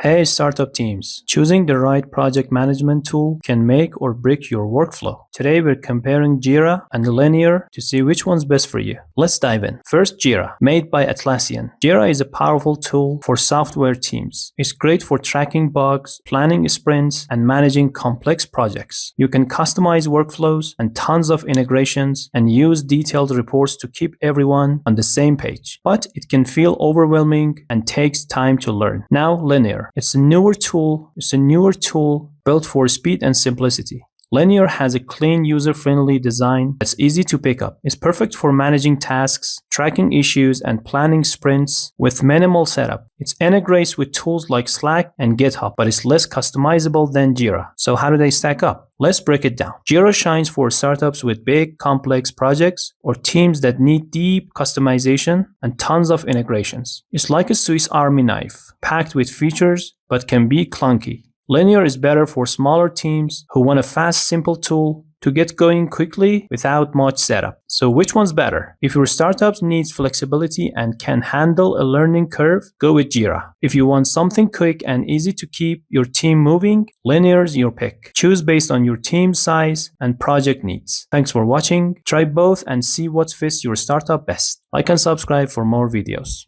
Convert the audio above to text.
Hey startup teams, choosing the right project management tool can make or break your workflow. Today we're comparing Jira and Linear to see which one's best for you. Let's dive in. First, Jira, made by Atlassian. Jira is a powerful tool for software teams. It's great for tracking bugs, planning sprints, and managing complex projects. You can customize workflows and tons of integrations and use detailed reports to keep everyone on the same page. But it can feel overwhelming and takes time to learn. Now, Linear. It's a newer tool built for speed and simplicity. Linear has a clean, user-friendly design that's easy to pick up. It's perfect for managing tasks, tracking issues, and planning sprints with minimal setup. It integrates with tools like Slack and GitHub, but it's less customizable than Jira. So how do they stack up? Let's break it down. Jira shines for startups with big, complex projects or teams that need deep customization and tons of integrations. It's like a Swiss Army knife, packed with features, but can be clunky. Linear is better for smaller teams who want a fast, simple tool to get going quickly without much setup. So which one's better? If your startup needs flexibility and can handle a learning curve, go with Jira. If you want something quick and easy to keep your team moving, Linear's your pick. Choose based on your team size and project needs. Thanks for watching. Try both and see what fits your startup best. Like and subscribe for more videos.